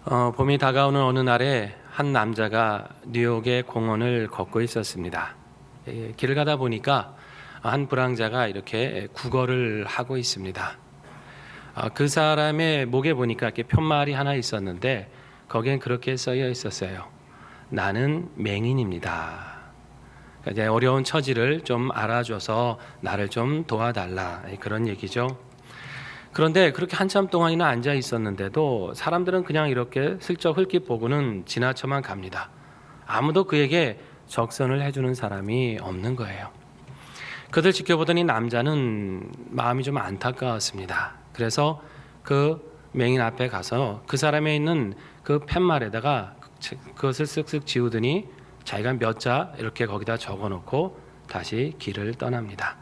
봄이 다가오는 어느 날에 한 남자가 뉴욕의 공원을 걷고 있었습니다. 길을 가다 보니까 한 불황자가 이렇게 구걸을 하고 있습니다. 그 사람의 목에 보니까 이렇게 편말이 하나 있었는데 거기엔 그렇게 써져 있었어요. 나는 맹인입니다. 그러니까 이제 어려운 처지를 좀 알아줘서 나를 좀 도와달라, 그런 얘기죠. 그런데 그렇게 한참 동안이나 앉아 있었는데도 사람들은 그냥 이렇게 슬쩍 흘낏 보고는 지나쳐만 갑니다. 아무도 그에게 적선을 해주는 사람이 없는 거예요. 그들 지켜보더니 남자는 마음이 좀 안타까웠습니다. 그래서 그 맹인 앞에 가서 그 사람에 있는 그 팻말에다가 그것을 쓱쓱 지우더니 자기가 몇 자 이렇게 거기다 적어놓고 다시 길을 떠납니다.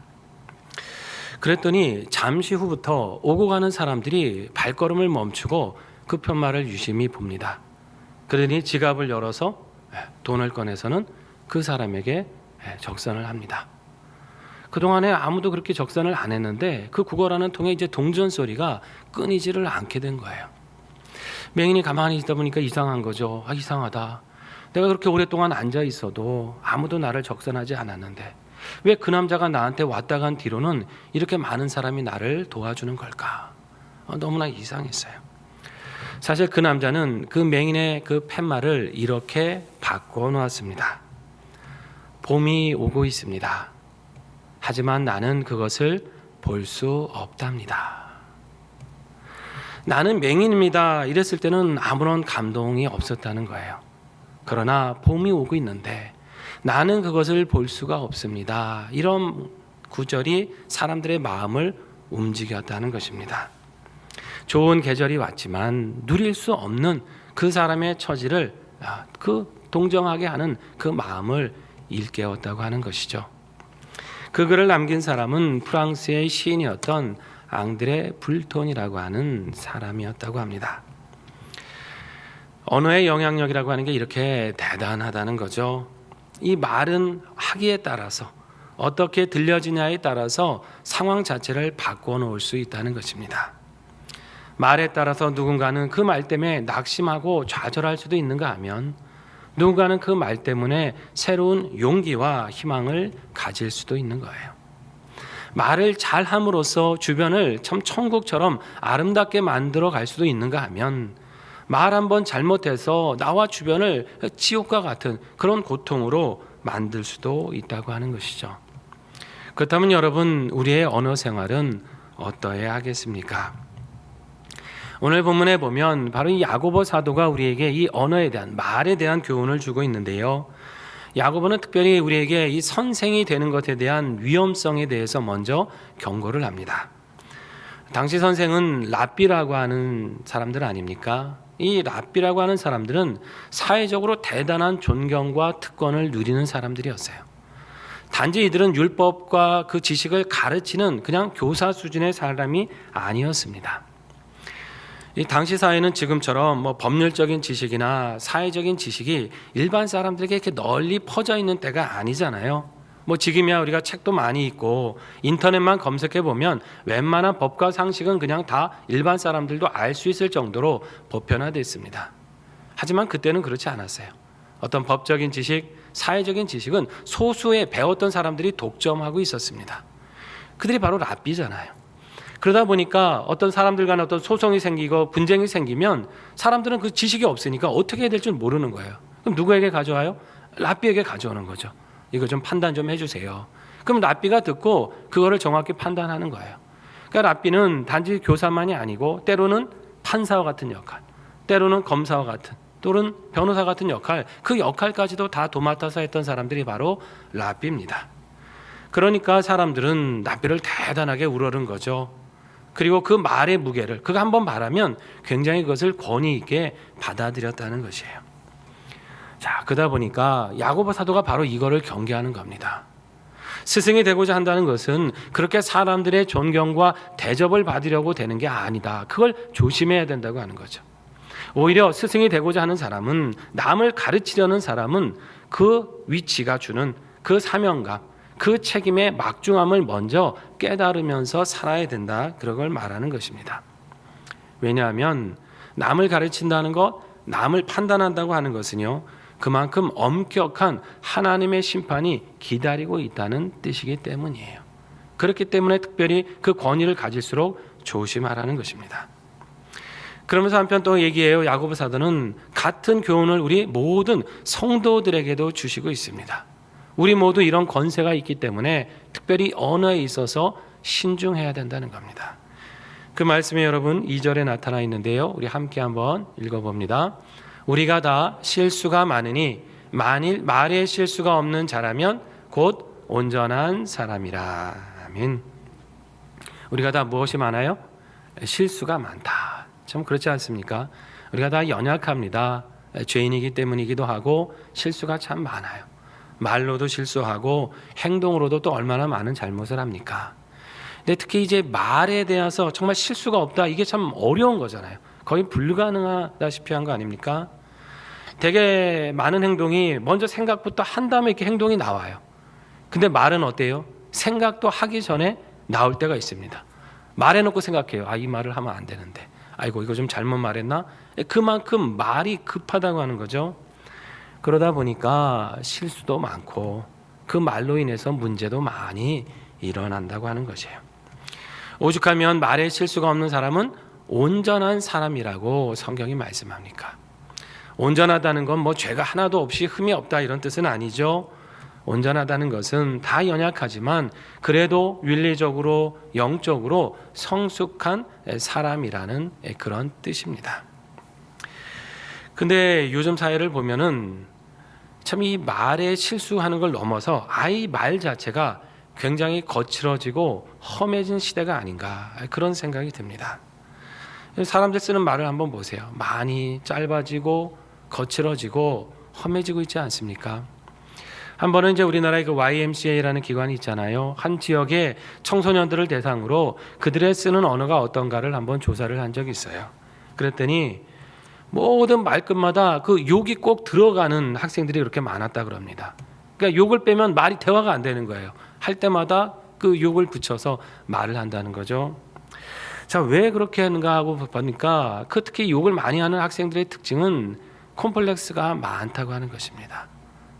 그랬더니 잠시 후부터 오고 가는 사람들이 발걸음을 멈추고 그 편말을 유심히 봅니다. 그러니 지갑을 열어서 돈을 꺼내서는 그 사람에게 적선을 합니다. 그동안에 아무도 그렇게 적선을 안 했는데 그 구걸하는 통에 이제 동전 소리가 끊이지를 않게 된 거예요. 맹인이 가만히 있다 보니까 이상한 거죠. 이상하다. 내가 그렇게 오랫동안 앉아 있어도 아무도 나를 적선하지 않았는데 왜 그 남자가 나한테 왔다 간 뒤로는 이렇게 많은 사람이 나를 도와주는 걸까? 너무나 이상했어요. 사실 그 남자는 그 맹인의 그 팻말을 이렇게 바꿔놓았습니다. 봄이 오고 있습니다. 하지만 나는 그것을 볼 수 없답니다. 나는 맹인입니다. 이랬을 때는 아무런 감동이 없었다는 거예요. 그러나 봄이 오고 있는데 나는 그것을 볼 수가 없습니다. 이런 구절이 사람들의 마음을 움직였다는 것입니다. 좋은 계절이 왔지만 누릴 수 없는 그 사람의 처지를 그 동정하게 하는 그 마음을 일깨웠다고 하는 것이죠. 그 글을 남긴 사람은 프랑스의 시인이었던 앙드레 불톤이라고 하는 사람이었다고 합니다. 언어의 영향력이라고 하는 게 이렇게 대단하다는 거죠. 이 말은 하기에 따라서 어떻게 들려지냐에 따라서 상황 자체를 바꿔 놓을 수 있다는 것입니다. 말에 따라서 누군가는 그 말 때문에 낙심하고 좌절할 수도 있는가 하면 누군가는 그 말 때문에 새로운 용기와 희망을 가질 수도 있는 거예요. 말을 잘 함으로써 주변을 참 천국처럼 아름답게 만들어 갈 수도 있는가 하면 말 한번 잘못해서 나와 주변을 지옥과 같은 그런 고통으로 만들 수도 있다고 하는 것이죠. 그렇다면 여러분, 우리의 언어 생활은 어떠해야 하겠습니까? 오늘 본문에 보면 바로 이 야고보 사도가 우리에게 이 언어에 대한, 말에 대한 교훈을 주고 있는데요. 야고보는 특별히 우리에게 이 선생이 되는 것에 대한 위험성에 대해서 먼저 경고를 합니다. 당시 선생은 랍비라고 하는 사람들 아닙니까? 이 랍비라고 하는 사람들은 사회적으로 대단한 존경과 특권을 누리는 사람들이었어요. 단지 이들은 율법과 그 지식을 가르치는 그냥 교사 수준의 사람이 아니었습니다. 이 당시 사회는 지금처럼 법률적인 지식이나 사회적인 지식이 일반 사람들에게 이렇게 널리 퍼져 있는 때가 아니잖아요. 지금이야 우리가 책도 많이 읽고 인터넷만 검색해 보면 웬만한 법과 상식은 그냥 다 일반 사람들도 알 수 있을 정도로 보편화됐습니다. 하지만 그때는 그렇지 않았어요. 어떤 법적인 지식, 사회적인 지식은 소수의 배웠던 사람들이 독점하고 있었습니다. 그들이 바로 랍비잖아요. 그러다 보니까 어떤 사람들 간에 어떤 소송이 생기고 분쟁이 생기면 사람들은 그 지식이 없으니까 어떻게 해야 될 줄 모르는 거예요. 그럼 누구에게 가져와요? 랍비에게 가져오는 거죠. 이거 좀 판단 좀 해주세요. 그럼 랍비가 듣고 그거를 정확히 판단하는 거예요. 그러니까 랍비는 단지 교사만이 아니고 때로는 판사와 같은 역할, 때로는 검사와 같은, 또는 변호사 같은 역할, 그 역할까지도 다 도맡아서 했던 사람들이 바로 랍비입니다. 그러니까 사람들은 랍비를 대단하게 우러른 거죠. 그리고 그 말의 무게를, 그거 한번 말하면 굉장히 그것을 권위 있게 받아들였다는 것이에요. 자, 그러다 보니까 야고보 사도가 바로 이거를 경계하는 겁니다. 스승이 되고자 한다는 것은 그렇게 사람들의 존경과 대접을 받으려고 되는 게 아니다. 그걸 조심해야 된다고 하는 거죠. 오히려 스승이 되고자 하는 사람은, 남을 가르치려는 사람은 그 위치가 주는 그 사명감, 그 책임의 막중함을 먼저 깨달으면서 살아야 된다. 그런 걸 말하는 것입니다. 왜냐하면 남을 가르친다는 것, 남을 판단한다고 하는 것은요, 그만큼 엄격한 하나님의 심판이 기다리고 있다는 뜻이기 때문이에요. 그렇기 때문에 특별히 그 권위를 가질수록 조심하라는 것입니다. 그러면서 한편 또 얘기해요. 야고보 사도는 같은 교훈을 우리 모든 성도들에게도 주시고 있습니다. 우리 모두 이런 권세가 있기 때문에 특별히 언어에 있어서 신중해야 된다는 겁니다. 그 말씀이 여러분 2절에 나타나 있는데요. 우리 함께 한번 읽어봅니다. 우리가 다 실수가 많으니 만일 말에 실수가 없는 자라면 곧 온전한 사람이라. 아멘. 우리가 다 무엇이 많아요? 실수가 많다. 참 그렇지 않습니까? 우리가 다 연약합니다. 죄인이기 때문이기도 하고 실수가 참 많아요. 말로도 실수하고 행동으로도 또 얼마나 많은 잘못을 합니까? 근데 특히 이제 말에 대해서 정말 실수가 없다, 이게 참 어려운 거잖아요. 거의 불가능하다시피 한 거 아닙니까? 되게 많은 행동이 먼저 생각부터 한 다음에 이렇게 행동이 나와요. 근데 말은 어때요? 생각도 하기 전에 나올 때가 있습니다. 말해놓고 생각해요. 이 말을 하면 안 되는데, 아이고 이거 좀 잘못 말했나? 그만큼 말이 급하다고 하는 거죠. 그러다 보니까 실수도 많고 그 말로 인해서 문제도 많이 일어난다고 하는 것이에요. 오죽하면 말에 실수가 없는 사람은 온전한 사람이라고 성경이 말씀합니까? 온전하다는 건 뭐 죄가 하나도 없이 흠이 없다 이런 뜻은 아니죠. 온전하다는 것은 다 연약하지만 그래도 윤리적으로 영적으로 성숙한 사람이라는 그런 뜻입니다. 근데 요즘 사회를 보면은 참 이 말에 실수하는 걸 넘어서 이 말 자체가 굉장히 거칠어지고 험해진 시대가 아닌가, 그런 생각이 듭니다. 사람들 쓰는 말을 한번 보세요. 많이 짧아지고 거칠어지고 험해지고 있지 않습니까? 한 번은 이제 우리나라의 그 YMCA라는 기관이 있잖아요. 한 지역의 청소년들을 대상으로 그들의 쓰는 언어가 어떤가를 한번 조사를 한 적이 있어요. 그랬더니 모든 말끝마다 그 욕이 꼭 들어가는 학생들이 그렇게 많았다 그럽니다. 그러니까 욕을 빼면 말이 대화가 안 되는 거예요. 할 때마다 그 욕을 붙여서 말을 한다는 거죠. 자, 왜 그렇게 하는가 하고 보니까 그 특히 욕을 많이 하는 학생들의 특징은 콤플렉스가 많다고 하는 것입니다.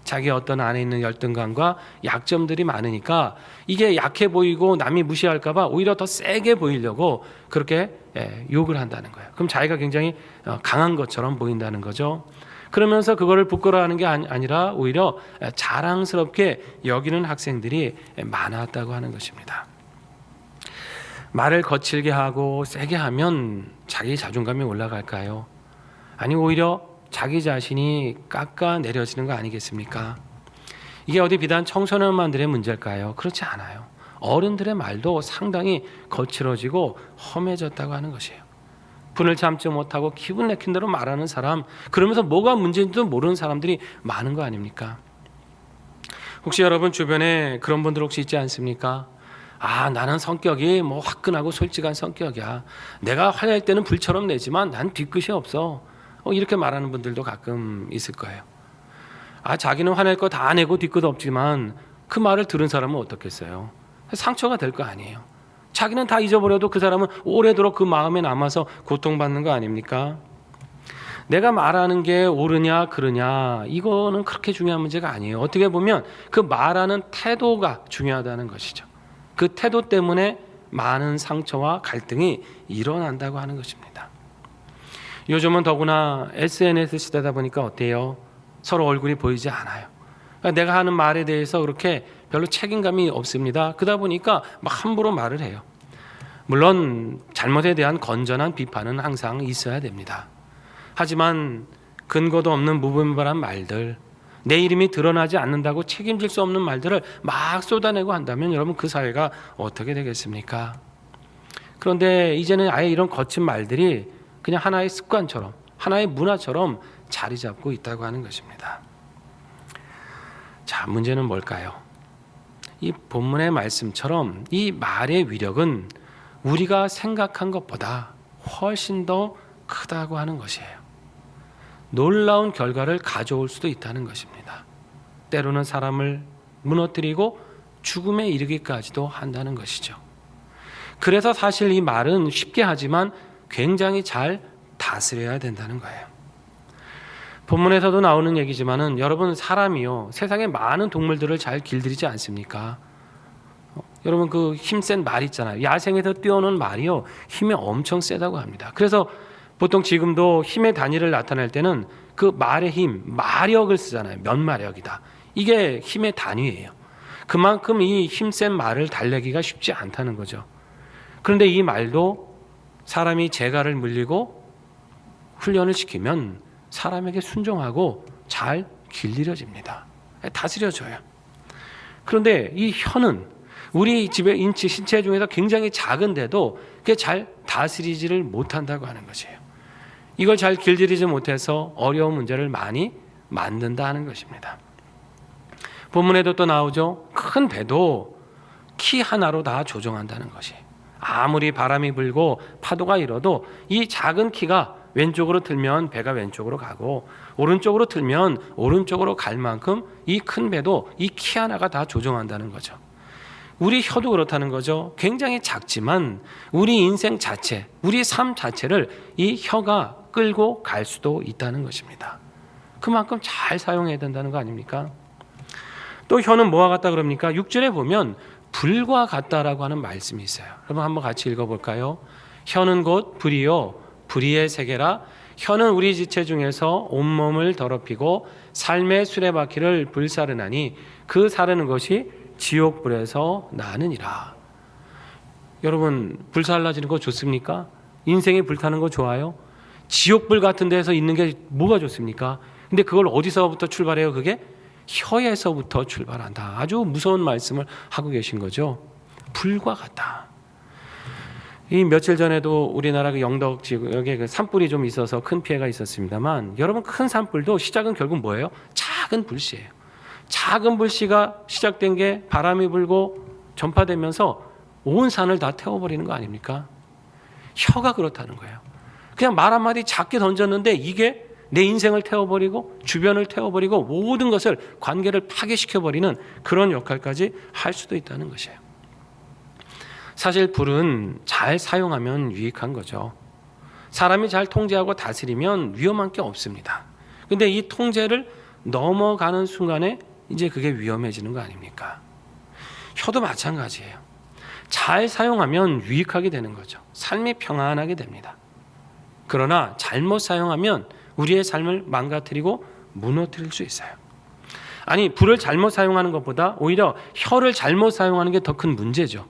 자기 어떤 안에 있는 열등감과 약점들이 많으니까 이게 약해 보이고 남이 무시할까 봐 오히려 더 세게 보이려고 그렇게 욕을 한다는 거예요. 그럼 자기가 굉장히 강한 것처럼 보인다는 거죠. 그러면서 그거를 부끄러워하는 게 아니라 오히려 자랑스럽게 여기는 학생들이 많았다고 하는 것입니다. 말을 거칠게 하고 세게 하면 자기 자존감이 올라갈까요? 아니 오히려 자기 자신이 깎아내려지는 거 아니겠습니까? 이게 어디 비단 청소년만들의 문제일까요? 그렇지 않아요. 어른들의 말도 상당히 거칠어지고 험해졌다고 하는 것이에요. 분을 참지 못하고 기분 내킨 대로 말하는 사람, 그러면서 뭐가 문제인지도 모르는 사람들이 많은 거 아닙니까? 혹시 여러분 주변에 그런 분들 혹시 있지 않습니까? 나는 성격이 뭐 화끈하고 솔직한 성격이야. 내가 화낼 때는 불처럼 내지만 난 뒤끝이 없어. 이렇게 말하는 분들도 가끔 있을 거예요. 자기는 화낼 거 다 내고 뒤끝 없지만 그 말을 들은 사람은 어떻겠어요? 상처가 될 거 아니에요. 자기는 다 잊어버려도 그 사람은 오래도록 그 마음에 남아서 고통받는 거 아닙니까? 내가 말하는 게 옳으냐 그르냐 이거는 그렇게 중요한 문제가 아니에요. 어떻게 보면 그 말하는 태도가 중요하다는 것이죠. 그 태도 때문에 많은 상처와 갈등이 일어난다고 하는 것입니다. 요즘은 더구나 SNS 시대다 보니까 어때요? 서로 얼굴이 보이지 않아요. 그러니까 내가 하는 말에 대해서 그렇게 별로 책임감이 없습니다. 그러다 보니까 막 함부로 말을 해요. 물론 잘못에 대한 건전한 비판은 항상 있어야 됩니다. 하지만 근거도 없는 무분별한 말들, 내 이름이 드러나지 않는다고 책임질 수 없는 말들을 막 쏟아내고 한다면 여러분 그 사회가 어떻게 되겠습니까? 그런데 이제는 아예 이런 거친 말들이 그냥 하나의 습관처럼, 하나의 문화처럼 자리 잡고 있다고 하는 것입니다. 자, 문제는 뭘까요? 이 본문의 말씀처럼 이 말의 위력은 우리가 생각한 것보다 훨씬 더 크다고 하는 것이에요. 놀라운 결과를 가져올 수도 있다는 것입니다. 때로는 사람을 무너뜨리고 죽음에 이르기까지도 한다는 것이죠. 그래서 사실 이 말은 쉽게 하지만 굉장히 잘 다스려야 된다는 거예요. 본문에서도 나오는 얘기지만은 여러분, 사람이요 세상에 많은 동물들을 잘 길들이지 않습니까? 여러분, 그 힘센 말 있잖아요. 야생에서 뛰어오는 말이요 힘이 엄청 세다고 합니다. 그래서 보통 지금도 힘의 단위를 나타낼 때는 그 말의 힘, 마력을 쓰잖아요. 몇 마력이다. 이게 힘의 단위예요. 그만큼 이 힘센 말을 달래기가 쉽지 않다는 거죠. 그런데 이 말도 사람이 재갈을 물리고 훈련을 시키면 사람에게 순종하고 잘 길들여집니다. 다스려져요. 그런데 이 혀는 우리 집의 신체 중에서 굉장히 작은데도 그게 잘 다스리지를 못한다고 하는 것이에요. 이걸 잘 길들이지 못해서 어려운 문제를 많이 만든다 하는 것입니다. 본문에도 또 나오죠. 큰 배도 키 하나로 다 조종한다는 것이. 아무리 바람이 불고 파도가 일어도 이 작은 키가 왼쪽으로 틀면 배가 왼쪽으로 가고 오른쪽으로 틀면 오른쪽으로 갈 만큼 이 큰 배도 이 키 하나가 다 조종한다는 거죠. 우리 혀도 그렇다는 거죠. 굉장히 작지만 우리 인생 자체, 우리 삶 자체를 이 혀가 끌고 갈 수도 있다는 것입니다. 그만큼 잘 사용해야 된다는 거 아닙니까? 또 혀는 뭐와 같다 그럽니까? 6절에 보면 불과 같다라고 하는 말씀이 있어요. 여러분 한번 같이 읽어볼까요? 혀는 곧 불이요 불의의 세계라. 혀는 우리 지체 중에서 온몸을 더럽히고 삶의 수레바퀴를 불사르나니 그 사르는 것이 지옥불에서 나느니라. 여러분, 불살라지는 거 좋습니까? 인생에 불타는 거 좋아요? 지옥불 같은 데서 있는 게 뭐가 좋습니까? 근데 그걸 어디서부터 출발해요? 그게 혀에서부터 출발한다. 아주 무서운 말씀을 하고 계신 거죠. 불과 같다. 이 며칠 전에도 우리나라 그 영덕 지역에 그 산불이 좀 있어서 큰 피해가 있었습니다만, 여러분, 큰 산불도 시작은 결국 뭐예요? 작은 불씨예요. 작은 불씨가 시작된 게 바람이 불고 전파되면서 온 산을 다 태워버리는 거 아닙니까? 혀가 그렇다는 거예요. 그냥 말 한마디 작게 던졌는데 이게 내 인생을 태워버리고 주변을 태워버리고 모든 것을, 관계를 파괴시켜버리는 그런 역할까지 할 수도 있다는 것이에요. 사실 불은 잘 사용하면 유익한 거죠. 사람이 잘 통제하고 다스리면 위험한 게 없습니다. 근데 이 통제를 넘어가는 순간에 이제 그게 위험해지는 거 아닙니까? 혀도 마찬가지예요. 잘 사용하면 유익하게 되는 거죠. 삶이 평안하게 됩니다. 그러나 잘못 사용하면 우리의 삶을 망가뜨리고 무너뜨릴 수 있어요. 아니, 불을 잘못 사용하는 것보다 오히려 혀를 잘못 사용하는 게 더 큰 문제죠.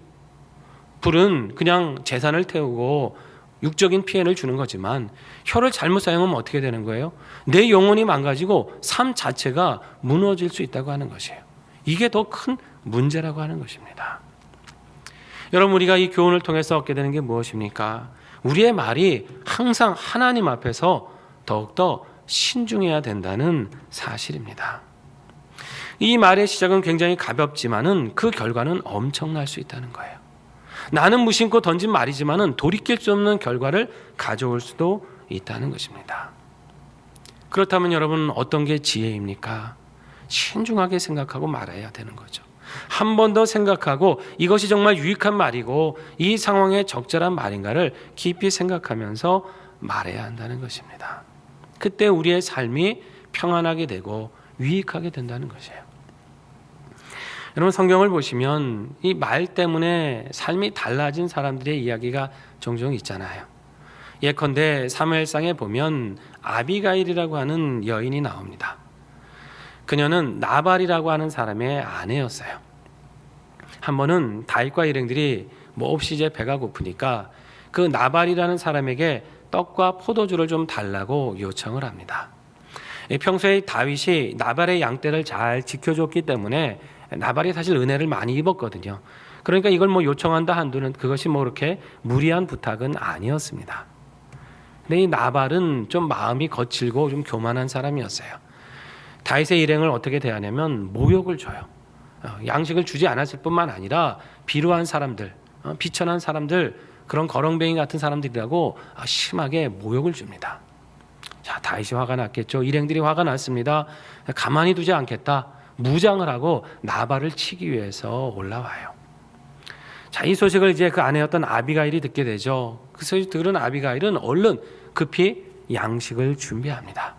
불은 그냥 재산을 태우고 육적인 피해를 주는 거지만 혀를 잘못 사용하면 어떻게 되는 거예요? 내 영혼이 망가지고 삶 자체가 무너질 수 있다고 하는 것이에요. 이게 더 큰 문제라고 하는 것입니다. 여러분, 우리가 이 교훈을 통해서 얻게 되는 게 무엇입니까? 우리의 말이 항상 하나님 앞에서 더욱더 신중해야 된다는 사실입니다. 이 말의 시작은 굉장히 가볍지만은 그 결과는 엄청날 수 있다는 거예요. 나는 무심코 던진 말이지만은 돌이킬 수 없는 결과를 가져올 수도 있다는 것입니다. 그렇다면 여러분, 어떤 게 지혜입니까? 신중하게 생각하고 말해야 되는 거죠. 한 번 더 생각하고 이것이 정말 유익한 말이고 이 상황에 적절한 말인가를 깊이 생각하면서 말해야 한다는 것입니다. 그때 우리의 삶이 평안하게 되고 유익하게 된다는 것이에요. 여러분, 성경을 보시면 이 말 때문에 삶이 달라진 사람들의 이야기가 종종 있잖아요. 예컨대 사무엘상에 보면 아비가일이라고 하는 여인이 나옵니다. 그녀는 나발이라고 하는 사람의 아내였어요. 한 번은 다윗과 일행들이 몹시 이제 배가 고프니까 그 나발이라는 사람에게 떡과 포도주를 좀 달라고 요청을 합니다. 평소에 다윗이 나발의 양떼를 잘 지켜줬기 때문에 나발이 사실 은혜를 많이 입었거든요. 그러니까 이걸 뭐 요청한다 한두는 그것이 뭐 그렇게 무리한 부탁은 아니었습니다. 근데 이 나발은 좀 마음이 거칠고 좀 교만한 사람이었어요. 다윗의 일행을 어떻게 대하냐면 모욕을 줘요. 양식을 주지 않았을 뿐만 아니라 비루한 사람들, 비천한 사람들, 그런 거렁뱅이 같은 사람들이라고 심하게 모욕을 줍니다. 자, 다윗이 화가 났겠죠. 일행들이 화가 났습니다. 가만히 두지 않겠다. 무장을 하고 나발을 치기 위해서 올라와요. 자, 이 소식을 이제 그 아내였던 아비가일이 듣게 되죠. 그 소식 들은 아비가일은 얼른 급히 양식을 준비합니다.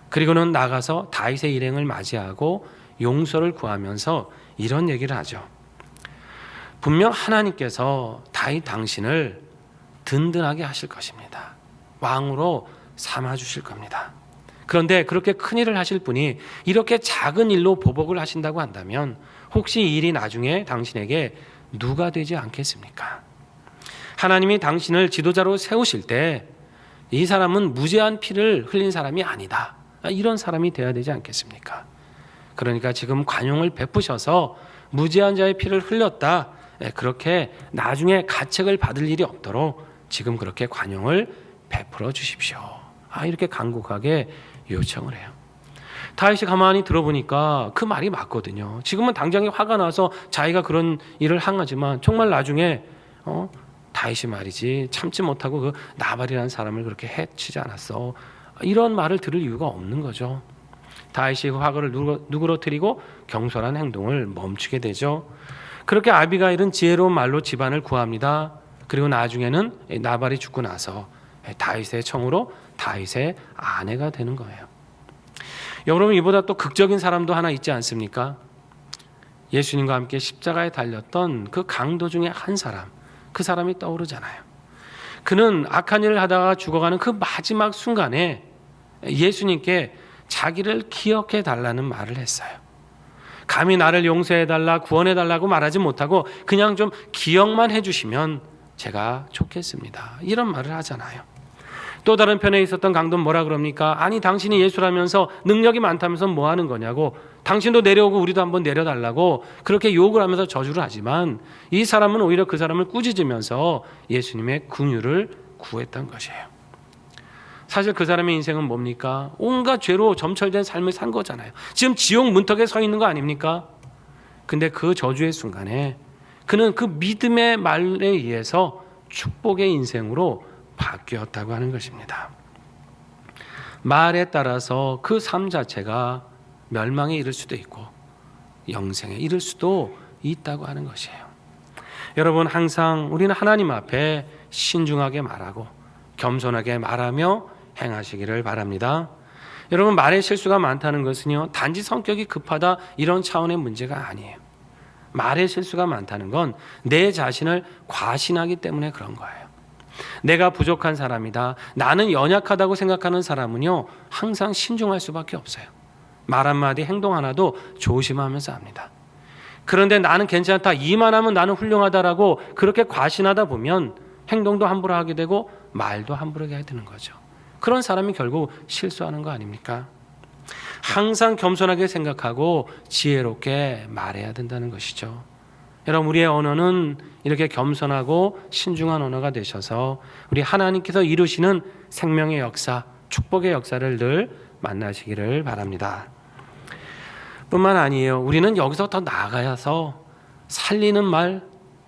그리고는 나가서 다윗의 일행을 맞이하고 용서를 구하면서 이런 얘기를 하죠. 분명 하나님께서 다윗 당신을 든든하게 하실 것입니다. 왕으로 삼아 주실 겁니다. 그런데 그렇게 큰 일을 하실 분이 이렇게 작은 일로 보복을 하신다고 한다면 혹시 이 일이 나중에 당신에게 누가 되지 않겠습니까? 하나님이 당신을 지도자로 세우실 때 이 사람은 무죄한 피를 흘린 사람이 아니다, 이런 사람이 되어야 되지 않겠습니까? 그러니까 지금 관용을 베푸셔서 무죄한 자의 피를 흘렸다, 그렇게 나중에 가책을 받을 일이 없도록 지금 그렇게 관용을 베풀어 주십시오, 이렇게 간곡하게 요청을 해요. 다윗이 가만히 들어보니까 그 말이 맞거든요. 지금은 당장에 화가 나서 자기가 그런 일을 항하지만 정말 나중에 다윗이 말이지 참지 못하고 그 나발이라는 사람을 그렇게 해치지 않았어, 이런 말을 들을 이유가 없는 거죠. 다윗이 그 화를 누그러뜨리고 경솔한 행동을 멈추게 되죠. 그렇게 아비가일은 지혜로운 말로 집안을 구합니다. 그리고 나중에는 나발이 죽고 나서 다윗의 청으로 다윗의 아내가 되는 거예요. 여러분, 이보다 또 극적인 사람도 하나 있지 않습니까? 예수님과 함께 십자가에 달렸던 그 강도 중에 한 사람, 그 사람이 떠오르잖아요. 그는 악한 일을 하다가 죽어가는 그 마지막 순간에 예수님께 자기를 기억해 달라는 말을 했어요. 감히 나를 용서해 달라, 구원해 달라고 말하지 못하고 그냥 좀 기억만 해주시면 제가 좋겠습니다, 이런 말을 하잖아요. 또 다른 편에 있었던 강도는 뭐라 그럽니까? 아니, 당신이 예수라면서 능력이 많다면서 뭐 하는 거냐고, 당신도 내려오고 우리도 한번 내려달라고 그렇게 욕을 하면서 저주를 하지만 이 사람은 오히려 그 사람을 꾸짖으면서 예수님의 긍휼을 구했던 것이에요. 사실 그 사람의 인생은 뭡니까? 온갖 죄로 점철된 삶을 산 거잖아요. 지금 지옥 문턱에 서 있는 거 아닙니까? 근데 그 저주의 순간에 그는 그 믿음의 말에 의해서 축복의 인생으로 바뀌었다고 하는 것입니다. 말에 따라서 그 삶 자체가 멸망에 이를 수도 있고 영생에 이를 수도 있다고 하는 것이에요. 여러분, 항상 우리는 하나님 앞에 신중하게 말하고 겸손하게 말하며 행하시기를 바랍니다. 여러분, 말에 실수가 많다는 것은요, 단지 성격이 급하다 이런 차원의 문제가 아니에요. 말에 실수가 많다는 건 내 자신을 과신하기 때문에 그런 거예요. 내가 부족한 사람이다, 나는 연약하다고 생각하는 사람은요, 항상 신중할 수밖에 없어요. 말 한마디, 행동 하나도 조심하면서 합니다. 그런데 나는 괜찮다, 이만하면 나는 훌륭하다라고 그렇게 과신하다 보면 행동도 함부로 하게 되고 말도 함부로 하게 되는 거죠. 그런 사람이 결국 실수하는 거 아닙니까? 항상 겸손하게 생각하고 지혜롭게 말해야 된다는 것이죠. 여러분, 우리의 언어는 이렇게 겸손하고 신중한 언어가 되셔서 우리 하나님께서 이루시는 생명의 역사, 축복의 역사를 늘 만나시기를 바랍니다. 뿐만 아니에요, 우리는 여기서 더 나아가서 살리는 말,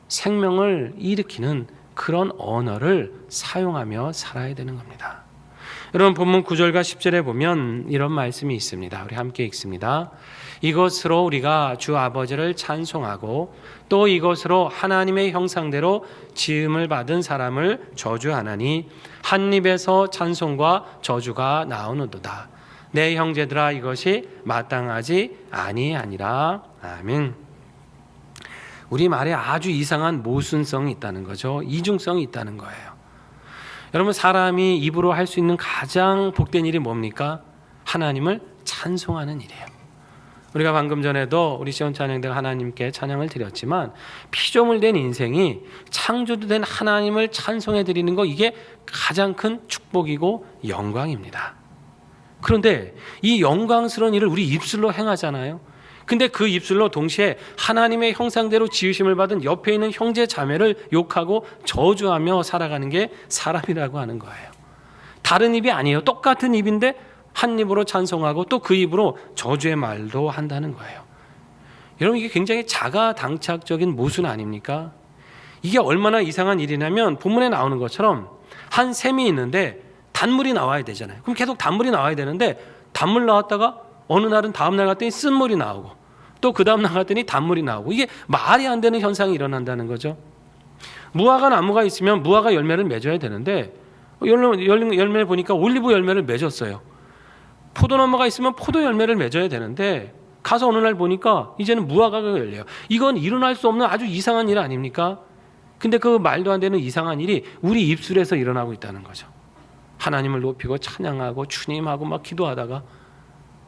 생명을 일으키는 그런 언어를 사용하며 살아야 되는 겁니다. 여러분, 본문 9절과 10절에 보면 이런 말씀이 있습니다. 우리 함께 읽습니다. 이것으로 우리가 주 아버지를 찬송하고 또 이것으로 하나님의 형상대로 지음을 받은 사람을 저주하나니 한 입에서 찬송과 저주가 나오는도다. 내 형제들아, 이것이 마땅하지 아니하니라. 아멘. 우리 말에 아주 이상한 모순성이 있다는 거죠. 이중성이 있다는 거예요. 여러분, 사람이 입으로 할 수 있는 가장 복된 일이 뭡니까? 하나님을 찬송하는 일이에요. 우리가 방금 전에도 우리 시온 찬양대가 하나님께 찬양을 드렸지만 피조물 된 인생이 창조도 된 하나님을 찬송해 드리는 거, 이게 가장 큰 축복이고 영광입니다. 그런데 이 영광스러운 일을 우리 입술로 행하잖아요. 근데 그 입술로 동시에 하나님의 형상대로 지으심을 받은 옆에 있는 형제 자매를 욕하고 저주하며 살아가는 게 사람이라고 하는 거예요. 다른 입이 아니에요. 똑같은 입인데 한 입으로 찬송하고 또 그 입으로 저주의 말도 한다는 거예요. 여러분, 이게 굉장히 자가당착적인 모순 아닙니까? 이게 얼마나 이상한 일이냐면 본문에 나오는 것처럼 한 샘이 있는데 단물이 나와야 되잖아요. 그럼 계속 단물이 나와야 되는데 단물 나왔다가 어느 날은 다음 날 갔더니 쓴물이 나오고 또 그 다음 날 갔더니 단물이 나오고, 이게 말이 안 되는 현상이 일어난다는 거죠. 무화과 나무가 있으면 무화과 열매를 맺어야 되는데 열매를 보니까 올리브 열매를 맺었어요. 포도나무가 있으면 포도 열매를 맺어야 되는데 가서 어느 날 보니까 이제는 무화과가 열려요. 이건 일어날 수 없는 아주 이상한 일 아닙니까? 근데 그 말도 안 되는 이상한 일이 우리 입술에서 일어나고 있다는 거죠. 하나님을 높이고 찬양하고 주님하고 막 기도하다가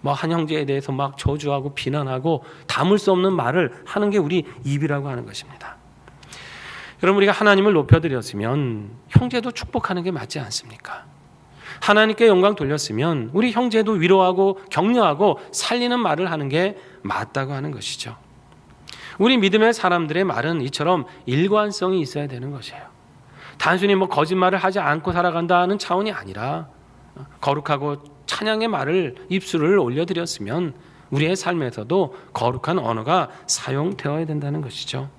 뭐 한 형제에 대해서 막 저주하고 비난하고 담을 수 없는 말을 하는 게 우리 입이라고 하는 것입니다. 여러분, 우리가 하나님을 높여드렸으면 형제도 축복하는 게 맞지 않습니까? 하나님께 영광 돌렸으면 우리 형제도 위로하고 격려하고 살리는 말을 하는 게 맞다고 하는 것이죠. 우리 믿음의 사람들의 말은 이처럼 일관성이 있어야 되는 것이에요. 단순히 뭐 거짓말을 하지 않고 살아간다는 차원이 아니라 거룩하고 찬양의 말을 입술을 올려드렸으면 우리의 삶에서도 거룩한 언어가 사용되어야 된다는 것이죠.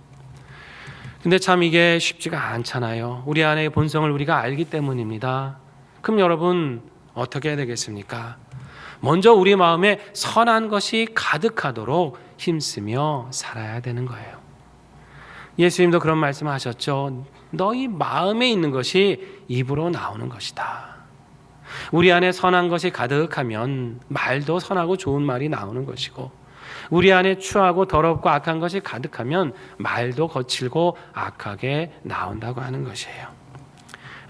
근데 참 이게 쉽지가 않잖아요. 우리 안의 본성을 우리가 알기 때문입니다. 그럼 여러분 어떻게 해야 되겠습니까? 먼저 우리 마음에 선한 것이 가득하도록 힘쓰며 살아야 되는 거예요. 예수님도 그런 말씀하셨죠. 너희 마음에 있는 것이 입으로 나오는 것이다. 우리 안에 선한 것이 가득하면 말도 선하고 좋은 말이 나오는 것이고, 우리 안에 추하고 더럽고 악한 것이 가득하면 말도 거칠고 악하게 나온다고 하는 것이에요.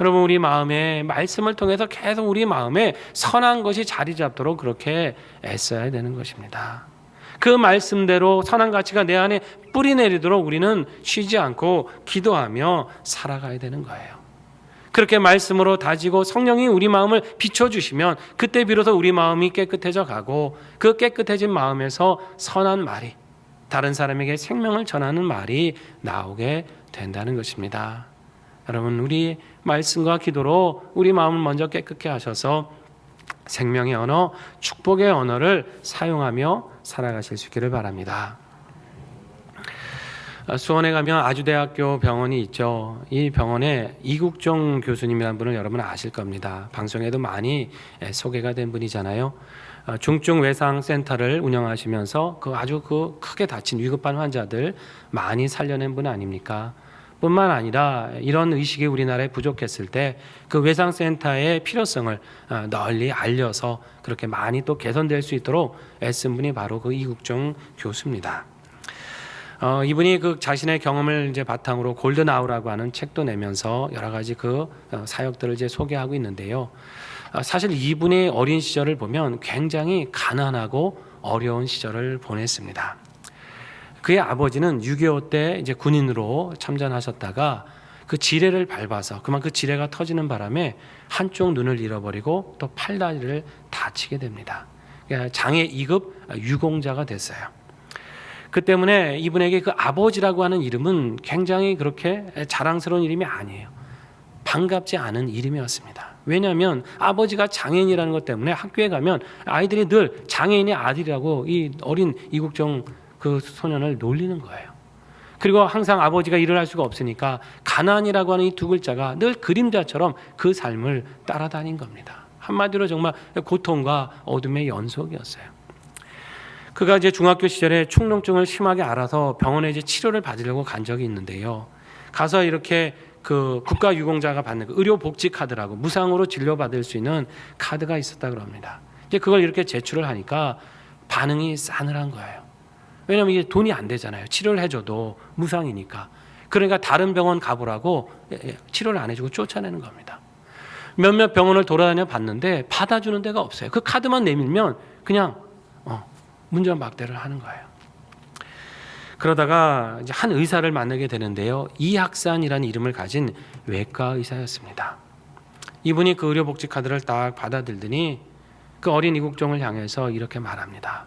여러분, 우리 마음에 말씀을 통해서 계속 우리 마음에 선한 것이 자리 잡도록 그렇게 애써야 되는 것입니다. 그 말씀대로 선한 가치가 내 안에 뿌리 내리도록 우리는 쉬지 않고 기도하며 살아가야 되는 거예요. 그렇게 말씀으로 다지고 성령이 우리 마음을 비춰주시면 그때 비로소 우리 마음이 깨끗해져 가고, 그 깨끗해진 마음에서 선한 말이, 다른 사람에게 생명을 전하는 말이 나오게 된다는 것입니다. 여러분, 우리 말씀과 기도로 우리 마음을 먼저 깨끗게 하셔서 생명의 언어, 축복의 언어를 사용하며 살아가실 수 있기를 바랍니다. 수원에 가면 아주대학교 병원이 있죠. 이 병원에 이국종 교수님이라는 분을 여러분 아실 겁니다. 방송에도 많이 소개가 된 분이잖아요. 중증 외상 센터를 운영하시면서 아주 크게 다친 위급한 환자들 많이 살려낸 분 아닙니까? 뿐만 아니라 이런 의식이 우리나라에 부족했을 때 그 외상센터의 필요성을 널리 알려서 그렇게 많이 또 개선될 수 있도록 애쓴 분이 바로 그 이국종 교수입니다. 이분이 그 자신의 경험을 이제 바탕으로 골든 아워라고 하는 책도 내면서 여러 가지 그 사역들을 이제 소개하고 있는데요. 사실 이분의 어린 시절을 보면 굉장히 가난하고 어려운 시절을 보냈습니다. 그의 아버지는 6.25 때 이제 군인으로 참전하셨다가 그 지뢰를 밟아서 그 지뢰가 터지는 바람에 한쪽 눈을 잃어버리고 또 팔다리를 다치게 됩니다. 장애 2급 유공자가 됐어요. 그 때문에 이분에게 그 아버지라고 하는 이름은 굉장히 그렇게 자랑스러운 이름이 아니에요. 반갑지 않은 이름이었습니다. 왜냐하면 아버지가 장애인이라는 것 때문에 학교에 가면 아이들이 늘 장애인의 아들이라고 이 어린 이국종 그 소년을 놀리는 거예요. 그리고 항상 아버지가 일을 할 수가 없으니까 가난이라고 하는 이 두 글자가 늘 그림자처럼 그 삶을 따라다닌 겁니다. 한마디로 정말 고통과 어둠의 연속이었어요. 그가 이제 중학교 시절에 축농증을 심하게 앓아서 병원에 이제 치료를 받으려고 간 적이 있는데요. 가서 이렇게 그 국가유공자가 받는 그 의료복지 카드라고 무상으로 진료받을 수 있는 카드가 있었다 그럽니다. 이제 그걸 이렇게 제출을 하니까 반응이 싸늘한 거예요. 왜냐하면 이게 돈이 안 되잖아요. 치료를 해줘도 무상이니까. 그러니까 다른 병원 가보라고 치료를 안 해주고 쫓아내는 겁니다. 몇몇 병원을 돌아다녀 봤는데 받아주는 데가 없어요. 그 카드만 내밀면 그냥 문전박대를 하는 거예요. 그러다가 이제 한 의사를 만나게 되는데요. 이학산이라는 이름을 가진 외과 의사였습니다. 이분이 그 의료복지 카드를 딱 받아들더니 그 어린 이국종을 향해서 이렇게 말합니다.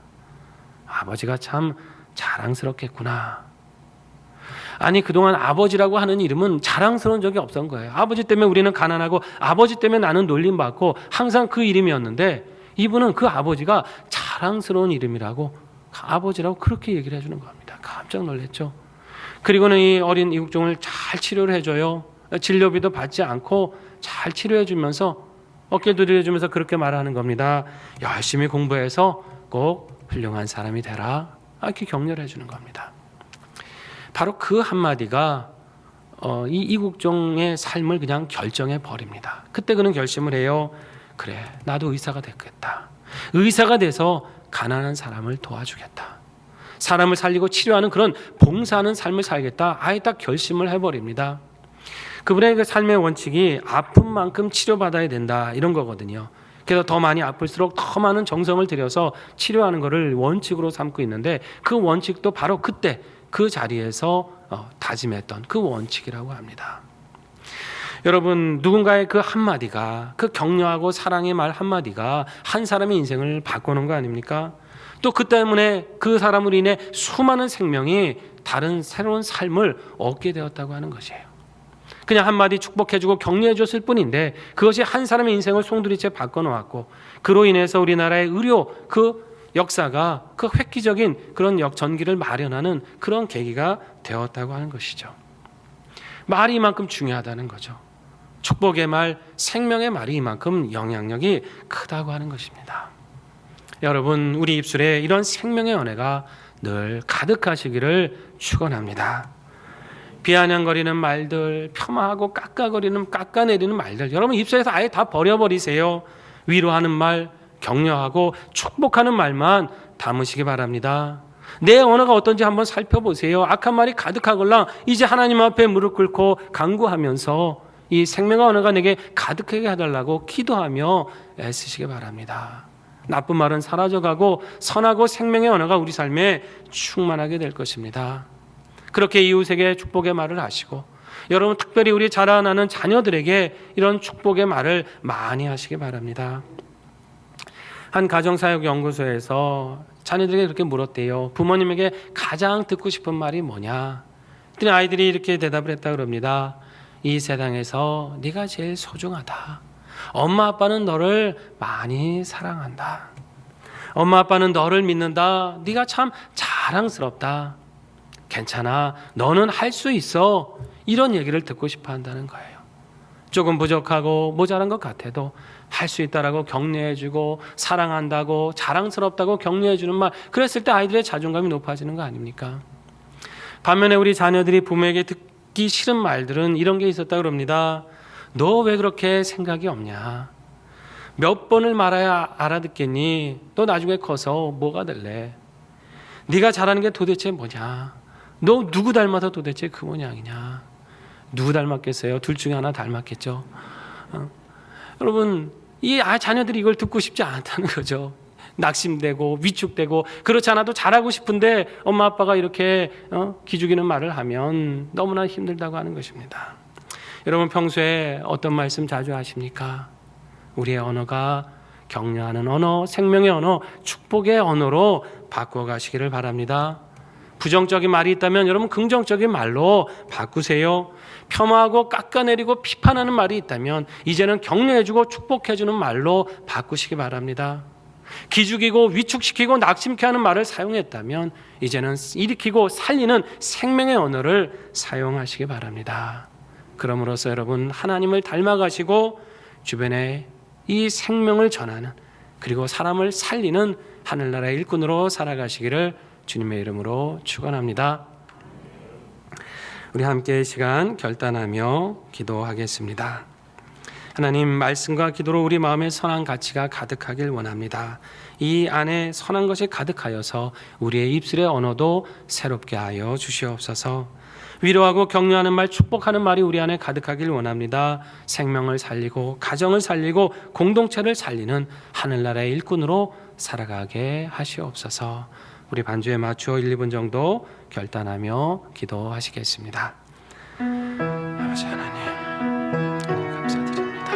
아버지가 참 자랑스럽겠구나. 아니, 그동안 아버지라고 하는 이름은 자랑스러운 적이 없었던 거예요. 아버지 때문에 우리는 가난하고 아버지 때문에 나는 놀림받고 항상 그 이름이었는데 이분은 그 아버지가 자랑스러운 이름이라고, 아버지라고 그렇게 얘기를 해주는 겁니다. 깜짝 놀랐죠. 그리고는 이 어린 이국종을 잘 치료를 해줘요. 진료비도 받지 않고 잘 치료해주면서 어깨 두드려주면서 그렇게 말하는 겁니다. 열심히 공부해서 꼭 훌륭한 사람이 되라. 이렇게 격려를 해주는 겁니다. 바로 그 한마디가 이 이국종의 삶을 그냥 결정해 버립니다. 그때 그는 결심을 해요. 그래, 나도 의사가 됐겠다. 의사가 돼서 가난한 사람을 도와주겠다. 사람을 살리고 치료하는 그런 봉사하는 삶을 살겠다. 아예 딱 결심을 해버립니다. 그분의 그 삶의 원칙이 아픈 만큼 치료받아야 된다, 이런 거거든요. 그래서 더 많이 아플수록 더 많은 정성을 들여서 치료하는 것을 원칙으로 삼고 있는데, 그 원칙도 바로 그때 그 자리에서 다짐했던 그 원칙이라고 합니다. 여러분, 누군가의 그 한마디가, 그 격려하고 사랑의 말 한마디가 한 사람의 인생을 바꾸는 거 아닙니까? 또 그 때문에 그 사람으로 인해 수많은 생명이 다른 새로운 삶을 얻게 되었다고 하는 것이에요. 그냥 한마디 축복해주고 격려해줬을 뿐인데 그것이 한 사람의 인생을 송두리째 바꿔놓았고, 그로 인해서 우리나라의 의료 그 역사가 그 획기적인 그런 전기를 마련하는 그런 계기가 되었다고 하는 것이죠. 말이 이만큼 중요하다는 거죠. 축복의 말, 생명의 말이 이만큼 영향력이 크다고 하는 것입니다. 여러분, 우리 입술에 이런 생명의 은혜가 늘 가득하시기를 축원합니다. 비아냥거리는 말들, 폄하하고 깎아내리는 말들, 여러분 입술에서 아예 다 버려버리세요. 위로하는 말, 격려하고 축복하는 말만 담으시기 바랍니다. 내 언어가 어떤지 한번 살펴보세요. 악한 말이 가득하걸랑 이제 하나님 앞에 무릎 꿇고 간구하면서 이 생명의 언어가 내게 가득하게 해달라고 기도하며 애쓰시기 바랍니다. 나쁜 말은 사라져가고 선하고 생명의 언어가 우리 삶에 충만하게 될 것입니다. 그렇게 이웃에게 축복의 말을 하시고, 여러분 특별히 우리 자라나는 자녀들에게 이런 축복의 말을 많이 하시기 바랍니다. 한 가정사역연구소에서 자녀들에게 이렇게 물었대요. 부모님에게 가장 듣고 싶은 말이 뭐냐? 그랬더니 아이들이 이렇게 대답을 했다 그럽니다. 이 세상에서 네가 제일 소중하다. 엄마 아빠는 너를 많이 사랑한다. 엄마 아빠는 너를 믿는다. 네가 참 자랑스럽다. 괜찮아, 너는 할 수 있어. 이런 얘기를 듣고 싶어 한다는 거예요. 조금 부족하고 모자란 것 같아도 할 수 있다라고 격려해주고, 사랑한다고, 자랑스럽다고 격려해주는 말, 그랬을 때 아이들의 자존감이 높아지는 거 아닙니까? 반면에 우리 자녀들이 부모에게 듣기 싫은 말들은 이런 게 있었다 그럽니다. 너 왜 그렇게 생각이 없냐? 몇 번을 말해야 알아듣겠니? 너 나중에 커서 뭐가 될래? 네가 잘하는 게 도대체 뭐냐? 너 누구 닮아서 도대체 그 모양이냐? 누구 닮았겠어요? 둘 중에 하나 닮았겠죠. 여러분, 이 자녀들이 이걸 듣고 싶지 않다는 거죠. 낙심되고 위축되고, 그렇지 않아도 잘하고 싶은데 엄마 아빠가 이렇게 기죽이는 말을 하면 너무나 힘들다고 하는 것입니다. 여러분, 평소에 어떤 말씀 자주 하십니까? 우리의 언어가 격려하는 언어, 생명의 언어, 축복의 언어로 바꿔가시기를 바랍니다. 부정적인 말이 있다면 여러분 긍정적인 말로 바꾸세요. 폄하하고 깎아내리고 비판하는 말이 있다면 이제는 격려해주고 축복해주는 말로 바꾸시기 바랍니다. 기죽이고 위축시키고 낙심케 하는 말을 사용했다면 이제는 일으키고 살리는 생명의 언어를 사용하시기 바랍니다. 그럼으로써 여러분 하나님을 닮아가시고 주변에 이 생명을 전하는, 그리고 사람을 살리는 하늘나라의 일꾼으로 살아가시기를 주님의 이름으로 축원합니다. 우리 함께 시간 결단하며 기도하겠습니다. 하나님, 말씀과 기도로 우리 마음에 선한 가치가 가득하길 원합니다. 이 안에 선한 것이 가득하여서 우리의 입술의 언어도 새롭게 하여 주시옵소서. 위로하고 격려하는 말, 축복하는 말이 우리 안에 가득하길 원합니다. 생명을 살리고 가정을 살리고 공동체를 살리는 하늘나라의 일꾼으로 살아가게 하시옵소서. 우리 반주에 맞추어 1, 2분 정도 결단하며 기도하시겠습니다. 아버지 하나님, 감사드립니다.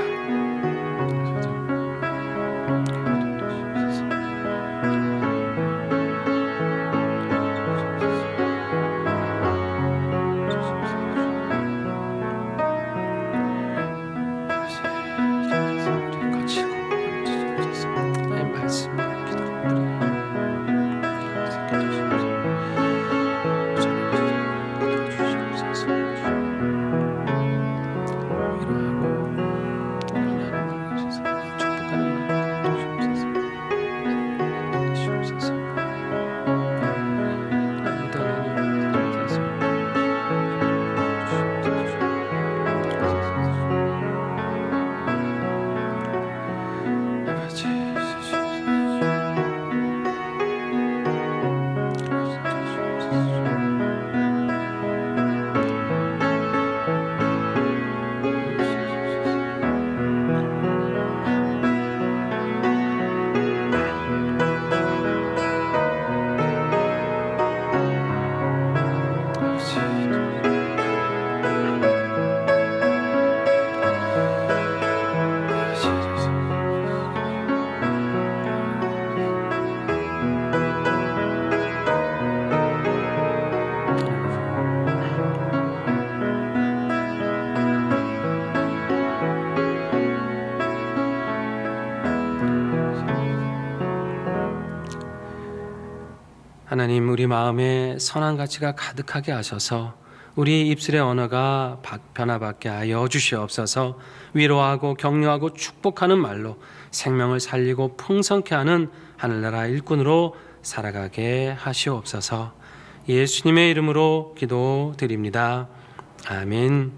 하나님, 우리 마음에 선한 가치가 가득하게 하셔서 우리 입술의 언어가 변화받게 하여 주시옵소서. 위로하고 격려하고 축복하는 말로 생명을 살리고 풍성케 하는 하늘나라 일꾼으로 살아가게 하시옵소서. 예수님의 이름으로 기도드립니다. 아멘.